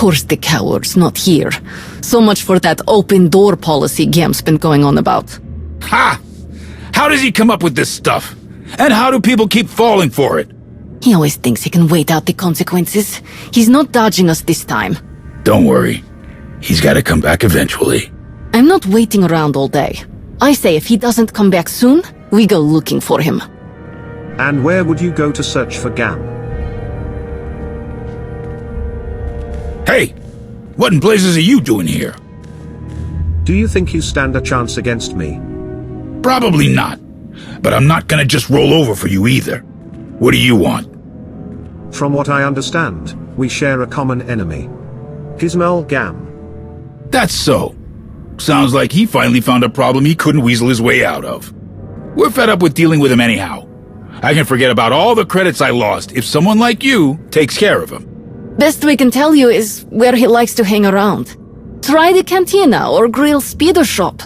course the cowards, not here. So much for that open door policy Gam's been going on about. Ha! How does he come up with this stuff? And how do people keep falling for it? He always thinks he can wait out the consequences. He's not dodging us this time. Don't worry. He's gotta come back eventually. I'm not waiting around all day. I say if he doesn't come back soon, we go looking for him. And where would you go to search for Gam? Hey! What in blazes are you doing here? Do you think you stand a chance against me? Probably not. But I'm not gonna just roll over for you either. What do you want? From what I understand, we share a common enemy. Gizmel Gam. That's so. Sounds like he finally found a problem he couldn't weasel his way out of. We're fed up with dealing with him anyhow. I can forget about all the credits I lost if someone like you takes care of him. Best we can tell you is where he likes to hang around. Try the cantina or grill speeder shop.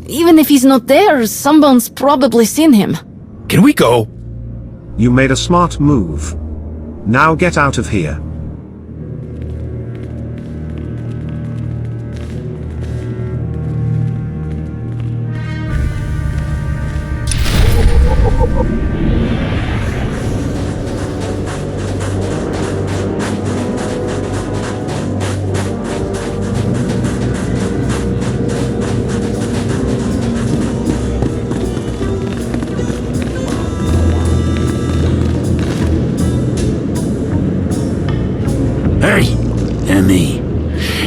Even if he's not there, Sunbone's probably seen him. Can we go? You made a smart move. Now get out of here.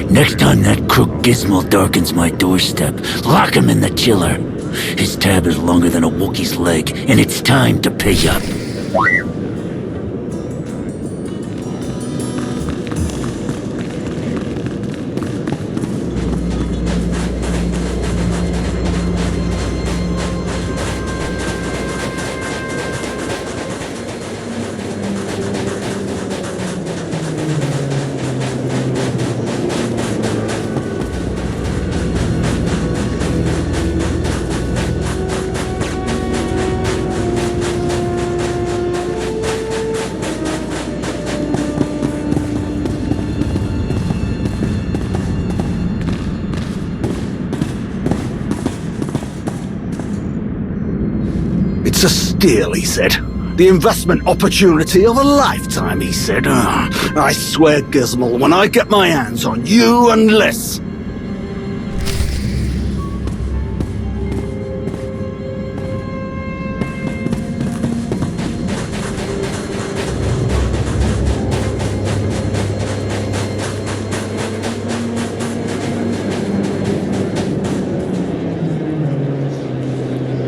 Next time that crook Gizmel darkens my doorstep, lock him in the chiller. His tab is longer than a Wookiee's leg, and it's time to pay up. It's a steal, he said. The investment opportunity of a lifetime, he said. I swear, Gizmel, when I get my hands on you and Liz...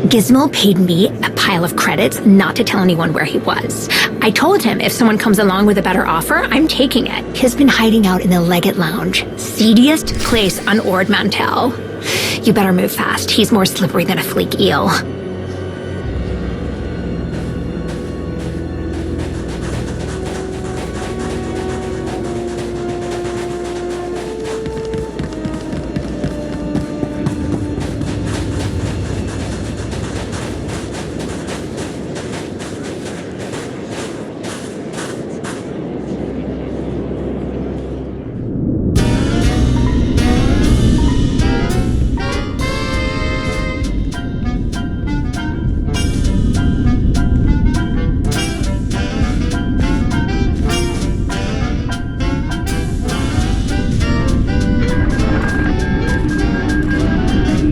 Gizmel paid me a pile of credits not to tell anyone where he was. I told him if someone comes along with a better offer, I'm taking it. He's been hiding out in the Legate Lounge, seediest place on Ord Mantell. You better move fast. He's more slippery than a fleek eel.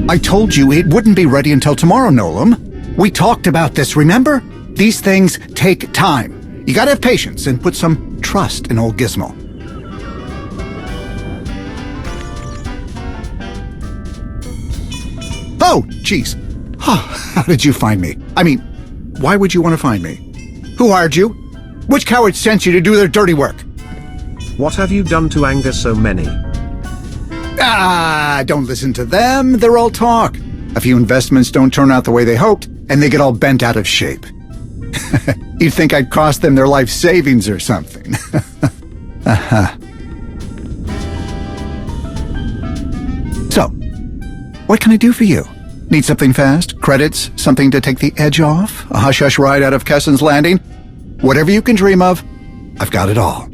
I told you it wouldn't be ready until tomorrow, Nolam. We talked about this, remember? These things take time. You gotta have patience and put some trust in old Gizmel. Oh, jeez. How did you find me? I mean, why would you want to find me? Who hired you? Which coward sent you to do their dirty work? What have you done to anger so many? Don't listen to them. They're all talk. A few investments don't turn out the way they hoped, and they get all bent out of shape. You'd think I'd cost them their life savings or something. So, what can I do for you? Need something fast? Credits? Something to take the edge off? A hush-hush ride out of Kessen's Landing? Whatever you can dream of, I've got it all.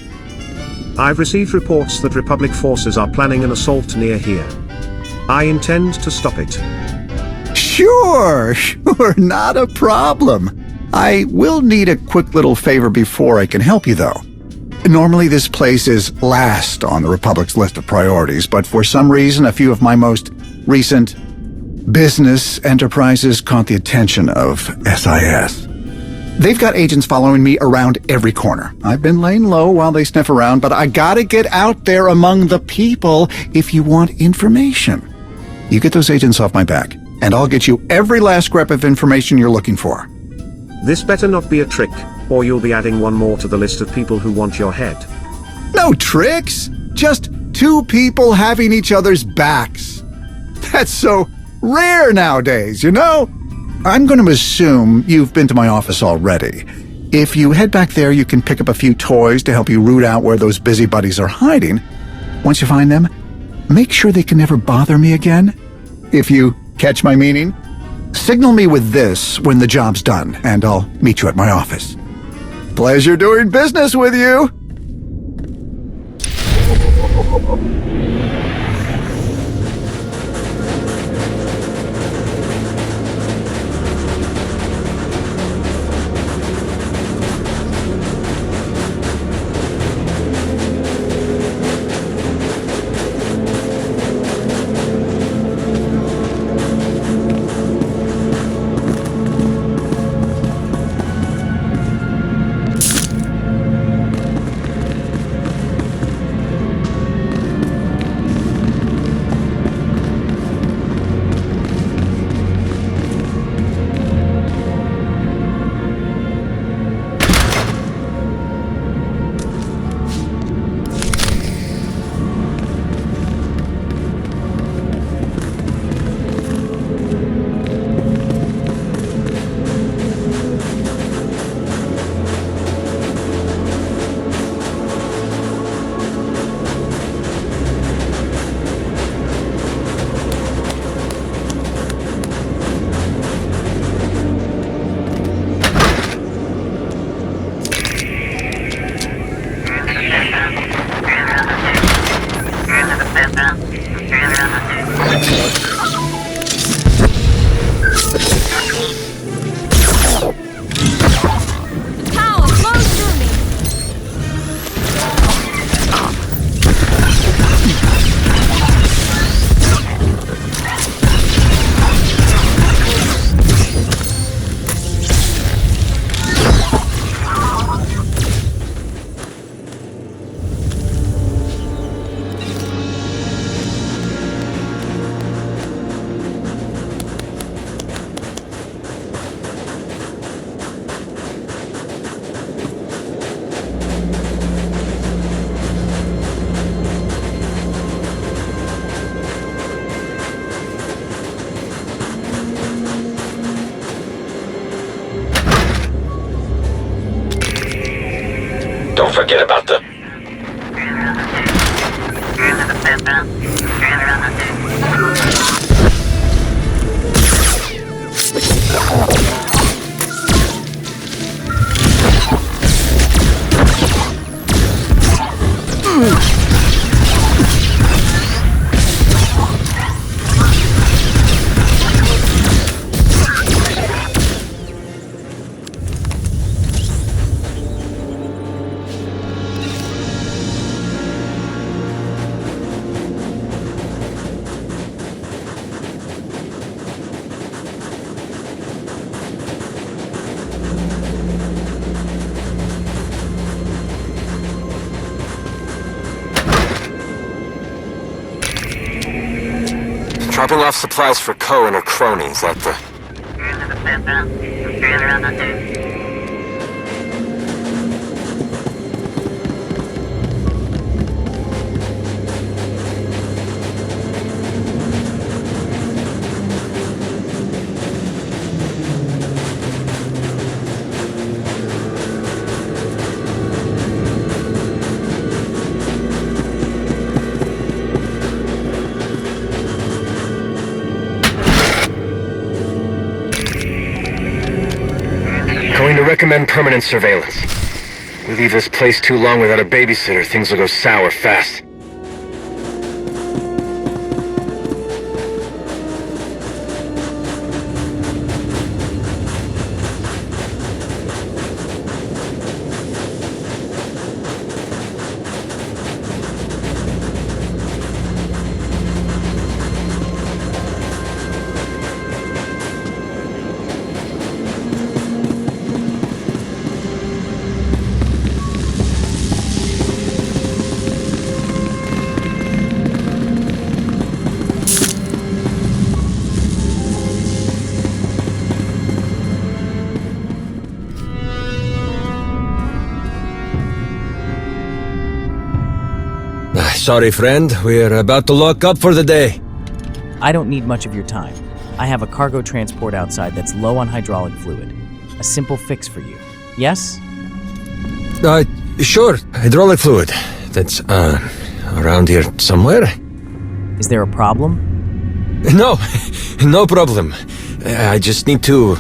I've received reports that Republic forces are planning an assault near here. I intend to stop it. Sure, not a problem. I will need a quick little favor before I can help you, though. Normally this place is last on the Republic's list of priorities, but for some reason a few of my most recent business enterprises caught the attention of SIS. They've got agents following me around every corner. I've been laying low while they sniff around, but I gotta get out there among the people if you want information. You get those agents off my back, and I'll get you every last scrap of information you're looking for. This better not be a trick, or you'll be adding one more to the list of people who want your head. No tricks! Just two people having each other's backs. That's so rare nowadays, you know? I'm going to assume you've been to my office already. If you head back there, you can pick up a few toys to help you root out where those busybodies are hiding. Once you find them, make sure they can never bother me again. If you catch my meaning, signal me with this when the job's done, and I'll meet you at my office. Pleasure doing business with you! Don't forget about the... Dropping off supplies for Ko and her cronies at the... Going to recommend permanent surveillance. We leave this place too long without a babysitter, things will go sour fast. Sorry, friend. We're about to lock up for the day. I don't need much of your time. I have a cargo transport outside that's low on hydraulic fluid. A simple fix for you. Yes? Sure. Hydraulic fluid. That's, around here somewhere. Is there a problem? No. No problem. I just need to...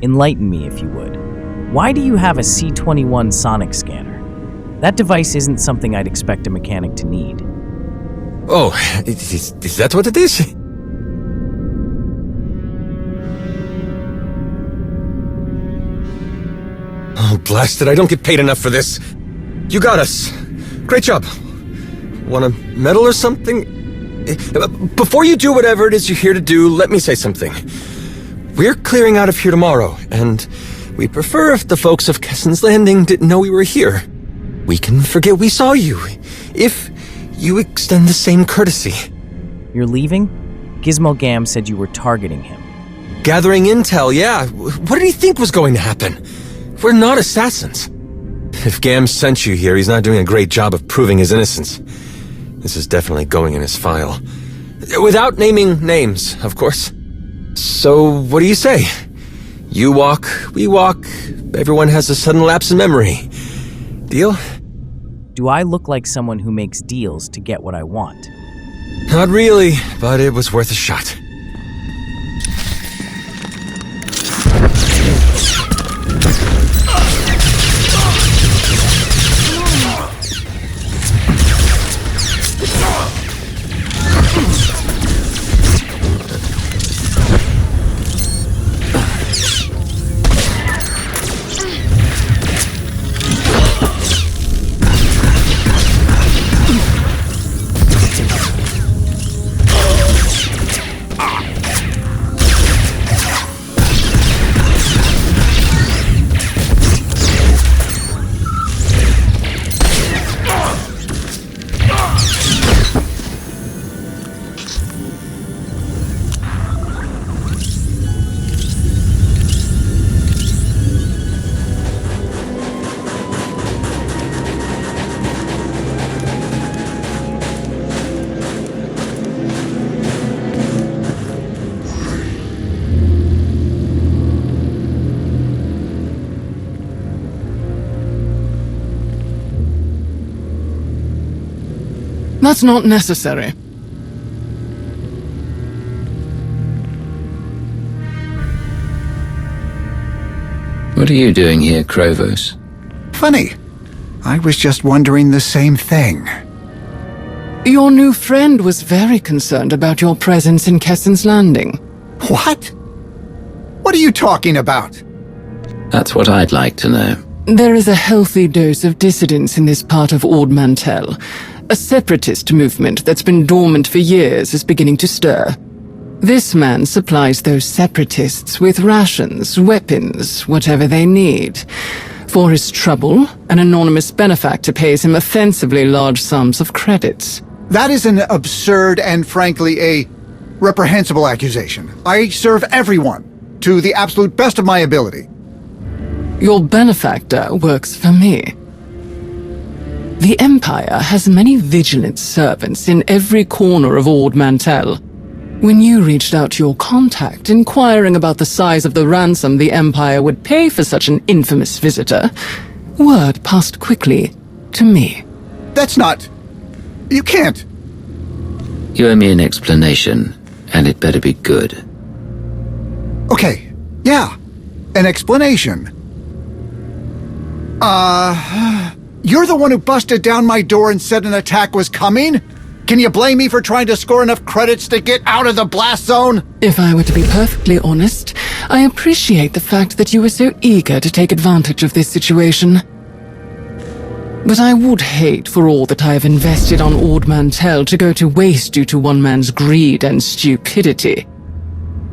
Enlighten me, if you would. Why do you have a C-21 sonic scanner? That device isn't something I'd expect a mechanic to need. Oh, is that what it is? Oh, blast it, I don't get paid enough for this. You got us. Great job. Want a medal or something? Before you do whatever it is you're here to do, let me say something. We're clearing out of here tomorrow, and we'd prefer if the folks of Kessen's Landing didn't know we were here. We can forget we saw you, if you extend the same courtesy. You're leaving? Gizmel Gam said you were targeting him. Gathering intel, yeah. What did he think was going to happen? We're not assassins. If Gam sent you here, he's not doing a great job of proving his innocence. This is definitely going in his file. Without naming names, of course. So, what do you say? You walk, we walk, everyone has a sudden lapse in memory. Deal? Do I look like someone who makes deals to get what I want? Not really, but it was worth a shot. That's not necessary. What are you doing here, Krovos? Funny. I was just wondering the same thing. Your new friend was very concerned about your presence in Kessen's Landing. What? What are you talking about? That's what I'd like to know. There is a healthy dose of dissidence in this part of Ord Mantell. A separatist movement that's been dormant for years is beginning to stir. This man supplies those separatists with rations, weapons, whatever they need. For his trouble, an anonymous benefactor pays him offensively large sums of credits. That is an absurd and frankly a reprehensible accusation. I serve everyone to the absolute best of my ability. Your benefactor works for me. The Empire has many vigilant servants in every corner of Ord Mantell. When you reached out to your contact, inquiring about the size of the ransom the Empire would pay for such an infamous visitor, word passed quickly to me. That's not... You can't. You owe me an explanation, and it better be good. Okay, yeah, an explanation. You're the one who busted down my door and said an attack was coming? Can you blame me for trying to score enough credits to get out of the blast zone? If I were to be perfectly honest, I appreciate the fact that you were so eager to take advantage of this situation. But I would hate for all that I have invested on Ord Mantell to go to waste due to one man's greed and stupidity.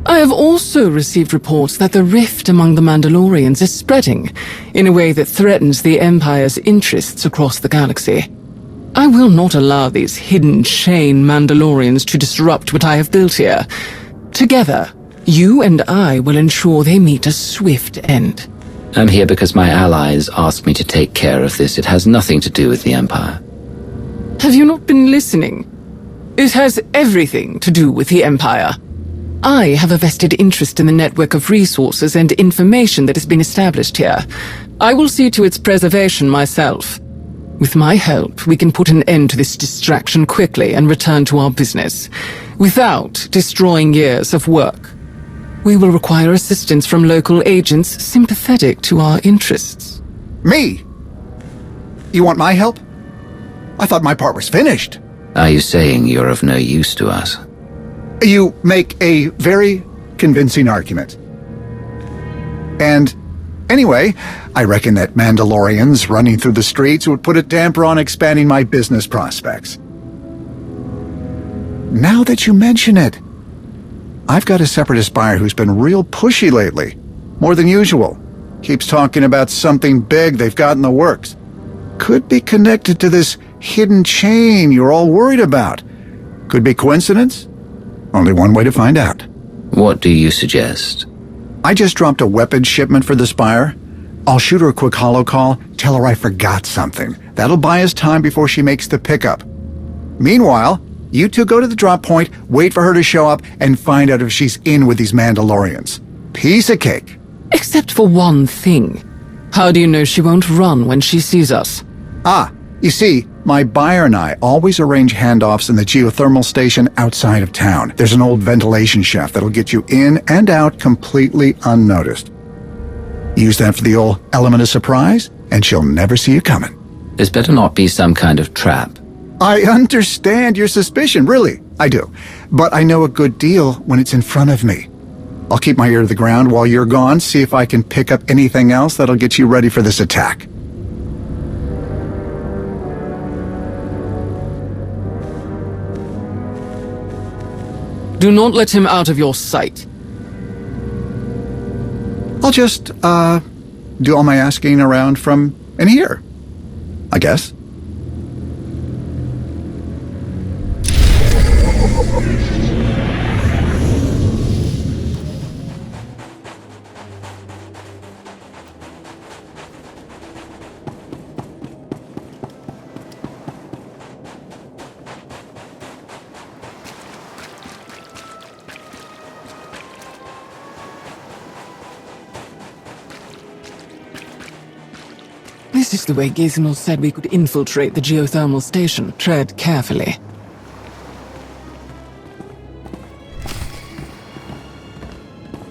I have also received reports that the rift among the Mandalorians is spreading in a way that threatens the Empire's interests across the galaxy. I will not allow these hidden chain Mandalorians to disrupt what I have built here. Together, you and I will ensure they meet a swift end. I'm here because my allies asked me to take care of this. It has nothing to do with the Empire. Have you not been listening? It has everything to do with the Empire. I have a vested interest in the network of resources and information that has been established here. I will see to its preservation myself. With my help, we can put an end to this distraction quickly and return to our business, without destroying years of work. We will require assistance from local agents sympathetic to our interests. Me? You want my help? I thought my part was finished. Are you saying you're of no use to us? You make a very convincing argument. And anyway, I reckon that Mandalorians running through the streets would put a damper on expanding my business prospects. Now that you mention it, I've got a Separatist buyer who's been real pushy lately. More than usual. Keeps talking about something big they've got in the works. Could be connected to this hidden chain you're all worried about. Could be coincidence? Only one way to find out. What do you suggest? I just dropped a weapons shipment for this buyer. I'll shoot her a quick holo call, tell her I forgot something. That'll buy us time before she makes the pickup. Meanwhile, you two go to the drop point, wait for her to show up, and find out if she's in with these Mandalorians. Piece of cake. Except for one thing. How do you know she won't run when she sees us? You see, my buyer and I always arrange handoffs in the geothermal station outside of town. There's an old ventilation shaft that'll get you in and out completely unnoticed. Use that for the old element of surprise, and she'll never see you coming. This better not be some kind of trap. I understand your suspicion, really. I do. But I know a good deal when it's in front of me. I'll keep my ear to the ground while you're gone, see if I can pick up anything else that'll get you ready for this attack. Do not let him out of your sight. I'll just, do all my asking around from in here, I guess. This is the way Gizmel said we could infiltrate the geothermal station. Tread carefully.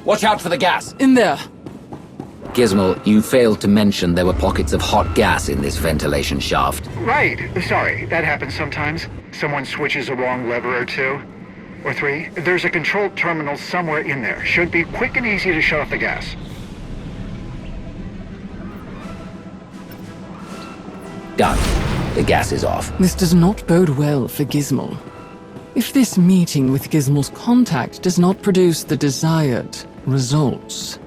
Watch out for the gas! In there! Gizmel, you failed to mention there were pockets of hot gas in this ventilation shaft. Right. Sorry, that happens sometimes. Someone switches a wrong lever or two. Or three. There's a control terminal somewhere in there. Should be quick and easy to shut off the gas. Done. The gas is off. This does not bode well for Gizmel. If this meeting with Gizmel's contact does not produce the desired results.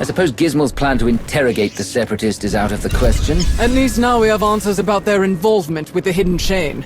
suppose Gizmel's plan to interrogate the Separatist is out of the question. At least now we have answers about their involvement with the hidden chain.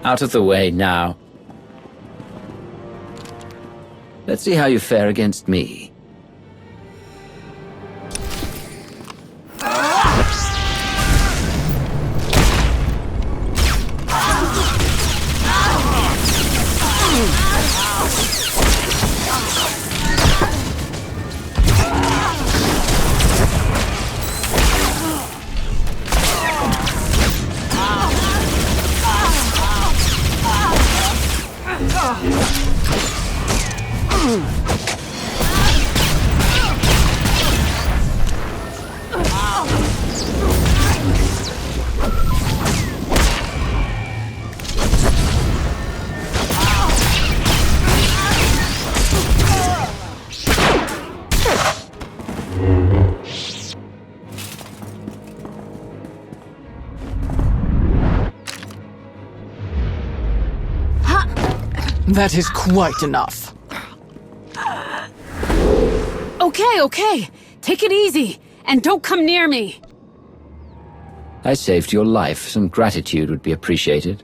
Out of the way now. Let's see how you fare against me. That is quite enough. Okay. Take it easy, and don't come near me. I saved your life. Some gratitude would be appreciated.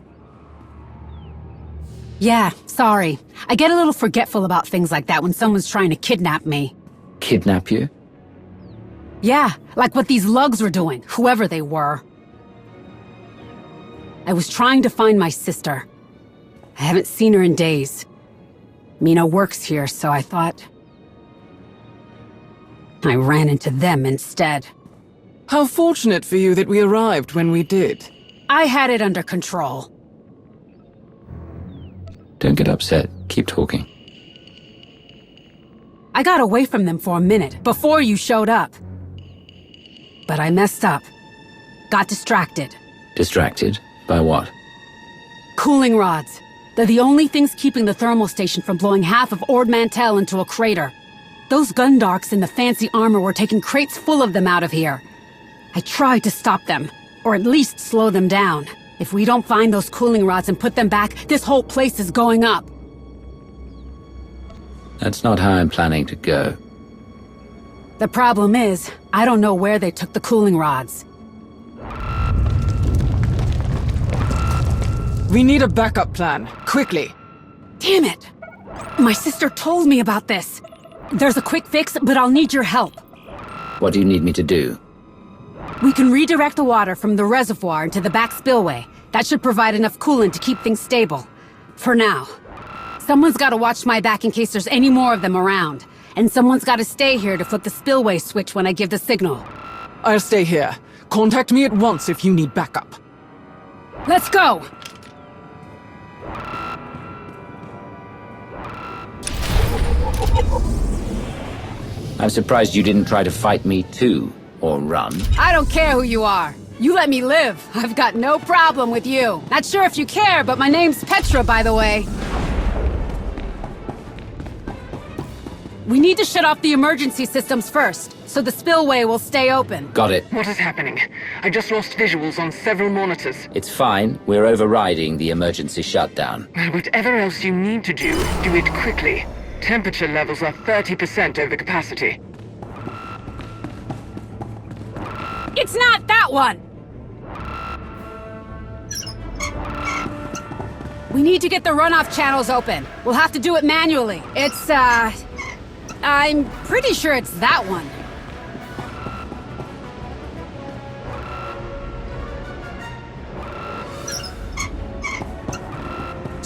Yeah, sorry. I get a little forgetful about things like that when someone's trying to kidnap me. Kidnap you? Yeah, like what these lugs were doing, whoever they were. I was trying to find my sister. I haven't seen her in days. Mina works here, so I thought... I ran into them instead. How fortunate for you that we arrived when we did. I had it under control. Don't get upset. Keep talking. I got away from them for a minute, before you showed up. But I messed up. Got distracted. Distracted? By what? Cooling rods. They're the only things keeping the thermal station from blowing half of Ord Mantell into a crater. Those Gundarks in the fancy armor were taking crates full of them out of here. I tried to stop them, or at least slow them down. If we don't find those cooling rods and put them back, this whole place is going up. That's not how I'm planning to go. The problem is, I don't know where they took the cooling rods. We need a backup plan, quickly. Damn it! My sister told me about this. There's a quick fix, but I'll need your help. What do you need me to do? We can redirect the water from the reservoir into the back spillway. That should provide enough coolant to keep things stable. For now. Someone's gotta watch my back in case there's any more of them around. And someone's gotta stay here to flip the spillway switch when I give the signal. I'll stay here. Contact me at once if you need backup. Let's go! I'm surprised you didn't try to fight me too, or run. I don't care who you are. You let me live. I've got no problem with you. Not sure if you care, but my name's Petra, by the way. We need to shut off the emergency systems first, so the spillway will stay open. Got it. What is happening? I just lost visuals on several monitors. It's fine. We're overriding the emergency shutdown. Whatever else you need to do it quickly. Temperature levels are 30% over capacity. It's not that one! We need to get the runoff channels open. We'll have to do it manually. It's, I'm pretty sure it's that one.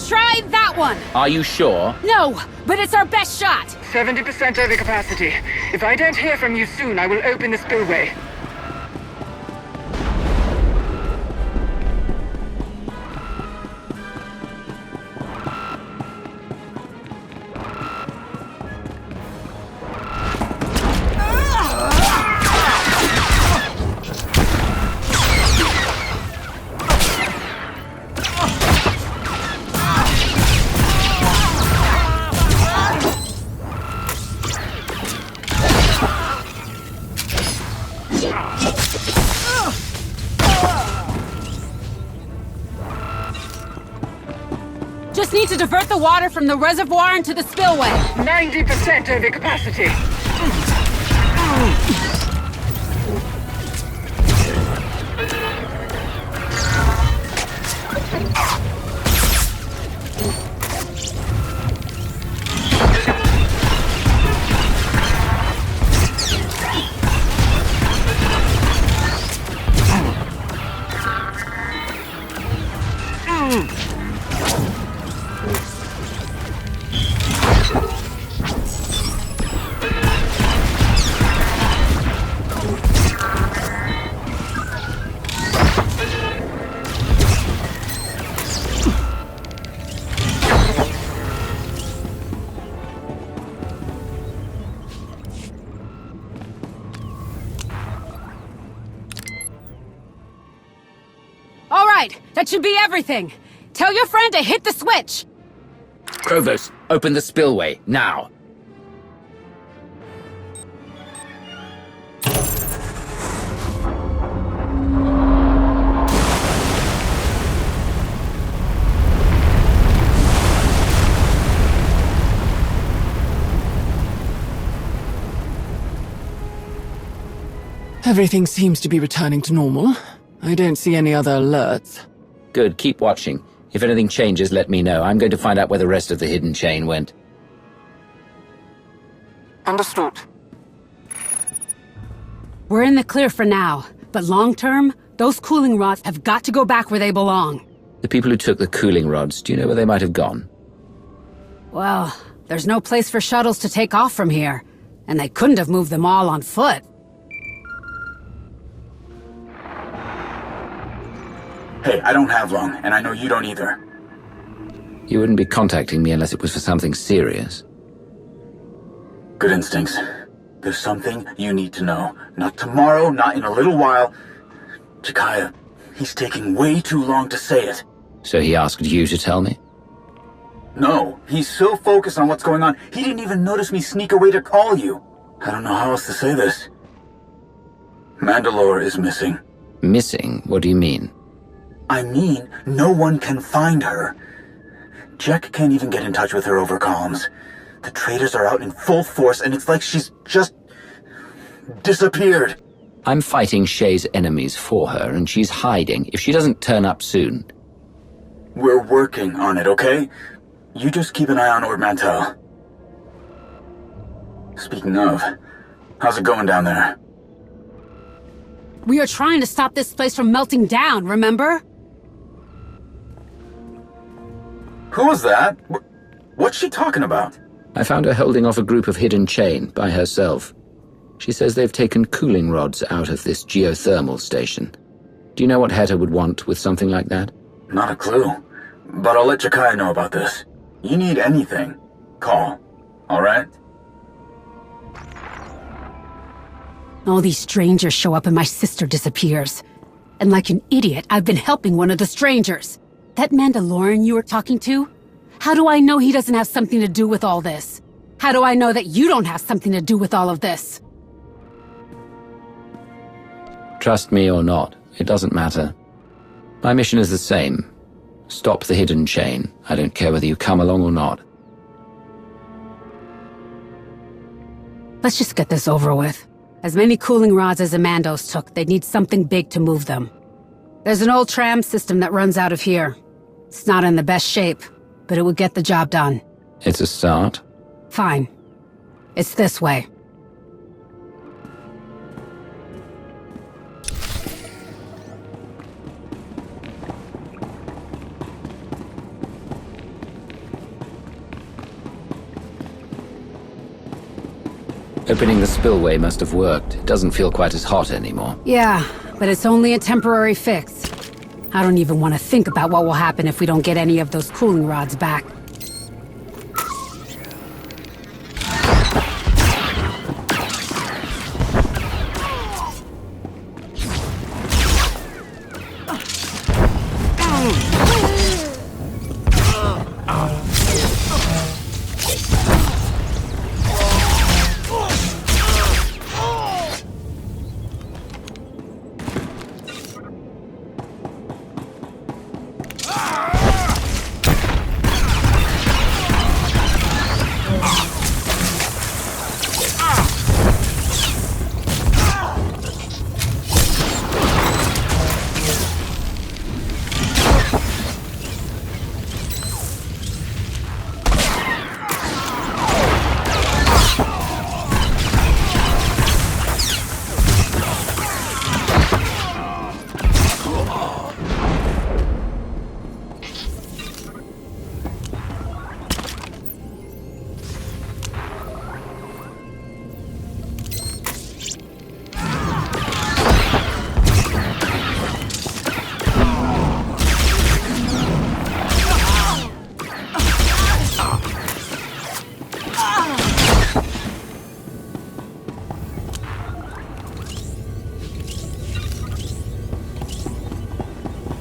Try that one! Are you sure? No, but it's our best shot! 70% over capacity. If I don't hear from you soon, I will open the spillway. Just need to divert the water from the reservoir into the spillway. 90% over capacity. That should be everything. Tell your friend to hit the switch. Krovos, open the spillway, now. Everything seems to be returning to normal. I don't see any other alerts. Good, keep watching. If anything changes, let me know. I'm going to find out where the rest of the hidden chain went. Understood. We're in the clear for now, but long-term, those cooling rods have got to go back where they belong. The people who took the cooling rods, do you know where they might have gone? Well, there's no place for shuttles to take off from here, and they couldn't have moved them all on foot. Hey, I don't have long, and I know you don't either. You wouldn't be contacting me unless it was for something serious. Good instincts. There's something you need to know. Not tomorrow, not in a little while. Jakaya, he's taking way too long to say it. So he asked you to tell me? No, he's so focused on what's going on, he didn't even notice me sneak away to call you. I don't know how else to say this. Mandalore is missing. Missing? What do you mean? I mean, no one can find her. Jack can't even get in touch with her over comms. The traitors are out in full force, and it's like she's just disappeared. I'm fighting Shay's enemies for her, and she's hiding. If she doesn't turn up soon... We're working on it, okay? You just keep an eye on Ord Mantell. Speaking of, how's it going down there? We are trying to stop this place from melting down, remember? Who was that? What's she talking about? I found her holding off a group of hidden chain by herself. She says they've taken cooling rods out of this geothermal station. Do you know what Heta would want with something like that? Not a clue. But I'll let Jakaya know about this. You need anything, call. Alright? All these strangers show up and my sister disappears. And like an idiot, I've been helping one of the strangers. That Mandalorian you were talking to? How do I know he doesn't have something to do with all this? How do I know that you don't have something to do with all of this? Trust me or not, it doesn't matter. My mission is the same. Stop the hidden chain. I don't care whether you come along or not. Let's just get this over with. As many cooling rods as the Mandos took, they'd need something big to move them. There's an old tram system that runs out of here. It's not in the best shape, but it would get the job done. It's a start. Fine. It's this way. Opening the spillway must have worked. It doesn't feel quite as hot anymore. Yeah, but it's only a temporary fix. I don't even want to think about what will happen if we don't get any of those cooling rods back.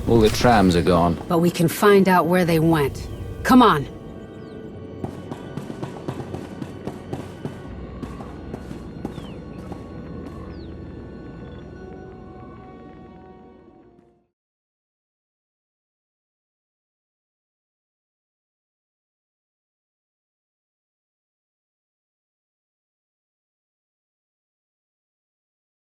All the trams are gone. But we can find out where they went. Come on.